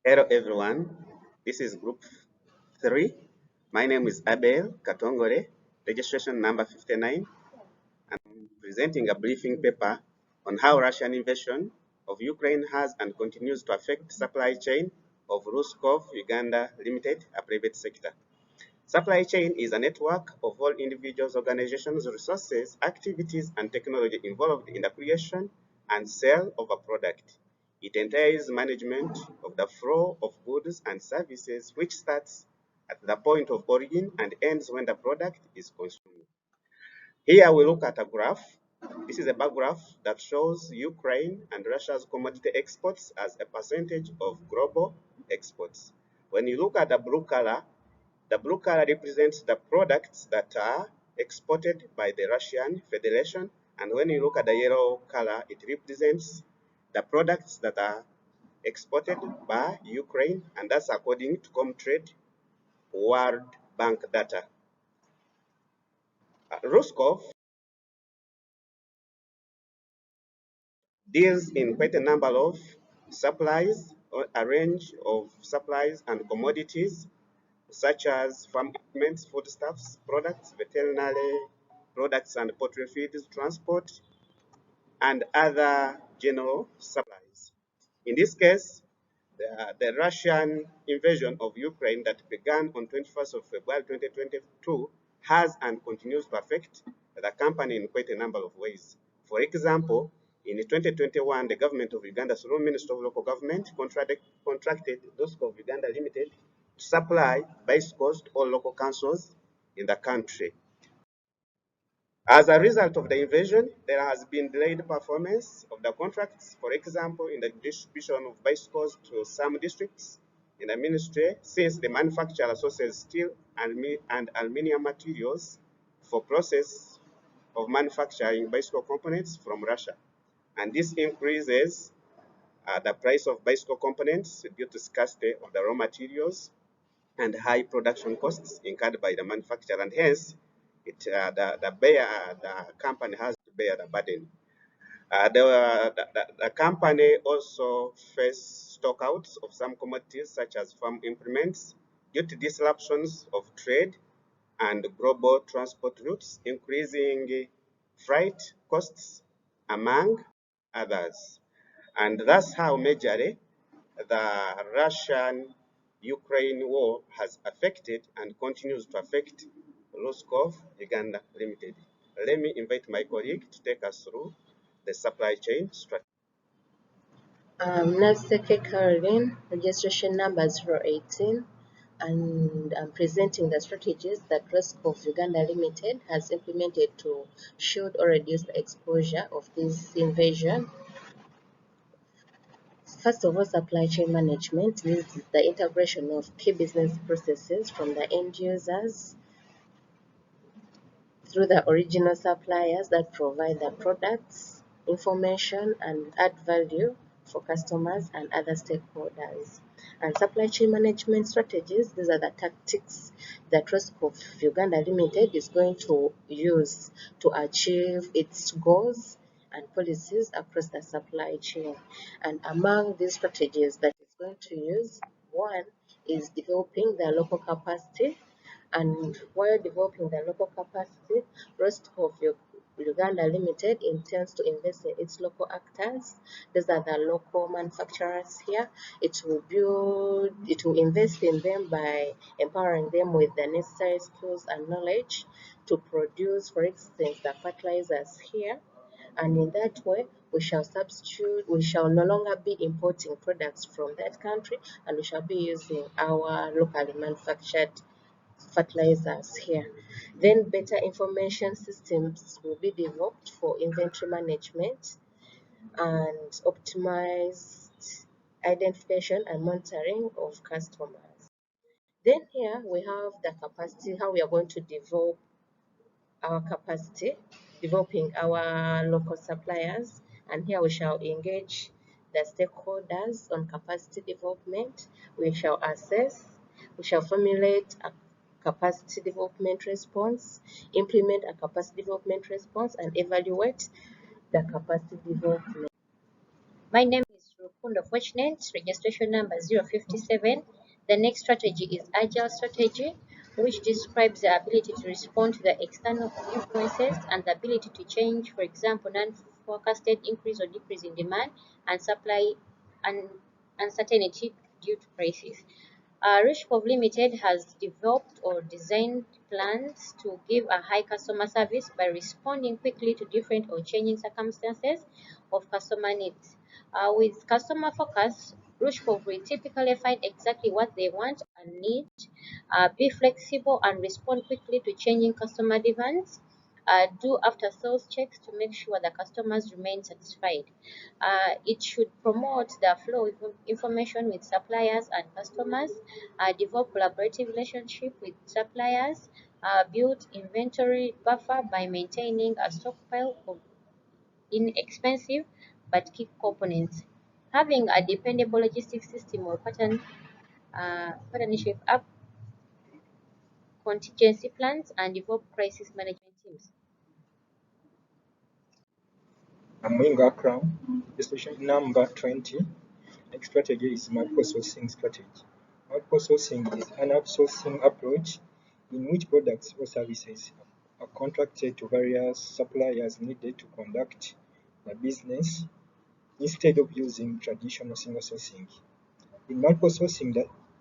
Hello everyone, this is group 3. My name is Abel Katongore, registration number 59. I'm presenting a briefing paper on how Russian invasion of Ukraine has and continues to affect supply chain of Ruskov Uganda Limited, a private sector. Supply chain is a network of all individuals, organizations, resources, activities, and technology involved in the creation and sale of a product. It entails management of the flow of goods and services, which starts at the point of origin and ends when the product is consumed. Here we look at a graph. This is a bar graph that shows Ukraine and Russia's commodity exports as a percentage of global exports. When you look at the blue color represents the products that are exported by the Russian Federation, and when you look at the yellow color, it represents the products that are exported by Ukraine, and that's according to Comtrade World Bank data. Ruskov deals in quite a number of supplies, or a range of supplies and commodities, such as farm implements, foodstuffs, products, veterinary products and poultry feeds, transport, and other general supplies. In this case, the Russian invasion of Ukraine that began on 21st of February 2022 has and continues to affect the company in quite a number of ways. For example, in 2021, the government of Uganda, through Ministry of Local Government, contracted Ruskov Uganda Limited to supply bicycles to all local councils in the country. As a result of the invasion, there has been delayed performance of the contracts, for example, in the distribution of bicycles to some districts in the ministry, since the manufacturer sources steel and aluminium materials for process of manufacturing bicycle components from Russia. And this increases the price of bicycle components due to scarcity of the raw materials and high production costs incurred by the manufacturer, and hence the company has to bear the burden. The company also faced stockouts of some commodities such as farm implements due to disruptions of trade and global transport routes, increasing freight costs, among others. And that's how majorly the Russian-Ukraine war has affected and continues to affect Ruskov Uganda Limited. Let me invite my colleague to take us through the supply chain strategy. Naseke Caroline, registration number 018, and I'm presenting the strategies that Ruskov Uganda Limited has implemented to shield or reduce the exposure of this invasion. First of all, supply chain management. This is the integration of key business processes from the end users through the original suppliers that provide the products, information, and add value for customers and other stakeholders. And supply chain management strategies, these are the tactics that Ruskov Uganda Limited is going to use to achieve its goals and policies across the supply chain. And among these strategies that it's going to use, one is developing the local capacity. And while developing the local capacity, Ruskov Uganda Limited intends to invest in its local actors. These are the local manufacturers here. It will invest in them by empowering them with the necessary skills and knowledge to produce, for instance, the fertilizers here. And in that way, we shall no longer be importing products from that country, and we shall be using our locally manufactured fertilizers here. Then better information systems will be developed for inventory management and optimized identification and monitoring of customers. Then here we have the capacity, how we are going to develop our capacity, developing our local suppliers, and here we shall engage the stakeholders on capacity development. We shall assess, we shall formulate a capacity development response, implement a capacity development response, and evaluate the capacity development. My name is Rukundo Fortunate, registration number 057. The next strategy is Agile strategy, which describes the ability to respond to the external influences and the ability to change, for example, non-forecasted increase or decrease in demand and supply and uncertainty due to crisis. Ruskov Limited has developed or designed plans to give a high customer service by responding quickly to different or changing circumstances of customer needs. With customer focus, Ruskov will typically find exactly what they want and need, be flexible and respond quickly to changing customer demands. Do after sales checks to make sure the customers remain satisfied. It should promote the flow of information with suppliers and customers, develop collaborative relationship with suppliers, build inventory buffer by maintaining a stockpile of inexpensive but key components. Having a dependable logistics system or partnership app, contingency plans, and develop crisis management teams. I'm Mwinga Akram, station number 20. Next strategy is multiple sourcing strategy. Multiple sourcing is an outsourcing approach in which products or services are contracted to various suppliers needed to conduct the business instead of using traditional single sourcing. In multiple sourcing,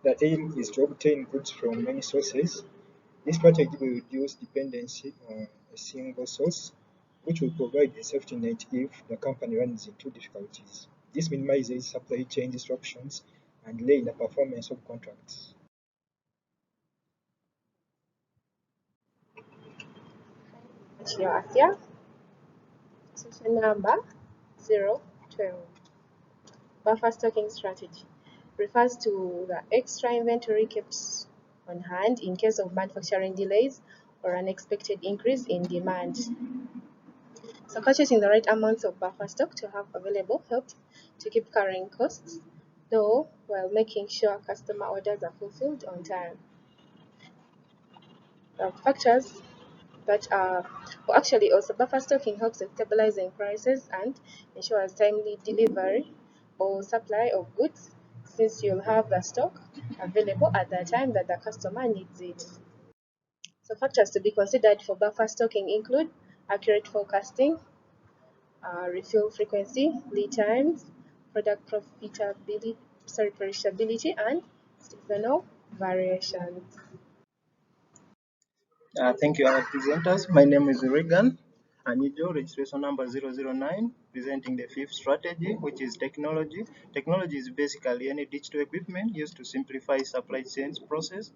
the aim is to obtain goods from many sources. This strategy will reduce dependency on a single source, which will provide a safety net if the company runs into difficulties. This minimizes supply chain disruptions and delay in the performance of contracts. Asia, session number 012. Buffer stocking strategy refers to the extra inventory kept on hand in case of manufacturing delays or unexpected increase in demand. So purchasing the right amounts of buffer stock to have available helps to keep carrying costs, though while making sure customer orders are fulfilled on time. Factors that are actually also buffer stocking helps in stabilizing prices and ensures timely delivery or supply of goods, since you'll have the stock available at the time that the customer needs it. So factors to be considered for buffer stocking include accurate forecasting, refill frequency, lead times, product perishability, and seasonal variations. Thank you, our presenters. My name is Regan Anijo, registration number 009, presenting the fifth strategy, which is technology. Technology is basically any digital equipment used to simplify supply chains process.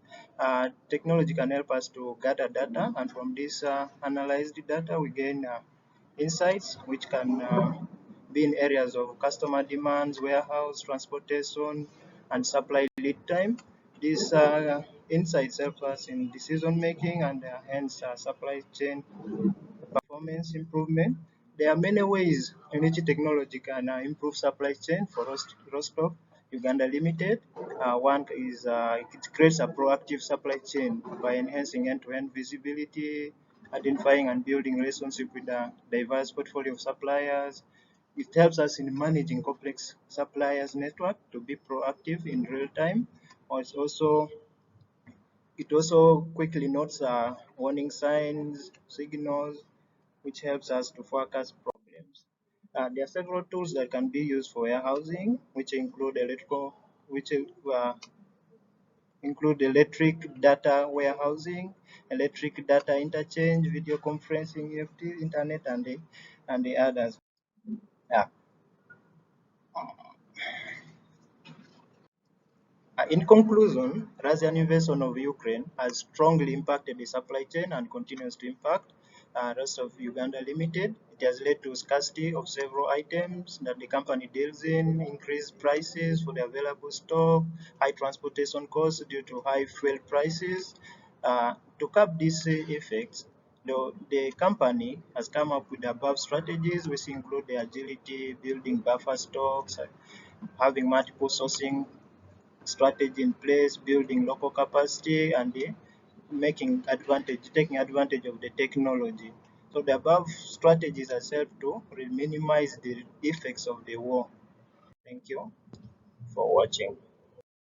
Technology can help us to gather data, and from this analyzed data, we gain insights, which can be in areas of customer demands, warehouse, transportation, and supply lead time. These insights help us in decision making and hence supply chain performance improvement. There are many ways in which technology can improve supply chain for Rostov Uganda Limited. One is it creates a proactive supply chain by enhancing end-to-end visibility, identifying and building relationship with a diverse portfolio of suppliers. It helps us in managing complex suppliers network to be proactive in real time. Or it's also it also quickly notes warning signs, signals, which helps us to forecast problems. There are several tools that can be used for warehousing, which include electric data warehousing, electric data interchange, video conferencing, EFT, internet, and the others. Yeah. In conclusion, Russian invasion of Ukraine has strongly impacted the supply chain and continues to impact rest of Uganda Limited. It has led to scarcity of several items that the company deals in, increased prices for the available stock, high transportation costs due to high fuel prices. To cap these effects, the company has come up with the above strategies, which include the agility, building buffer stocks, having multiple sourcing strategy in place, building local capacity, and taking advantage of the technology. So the above strategies has helped to minimize the effects of the war. Thank you for watching.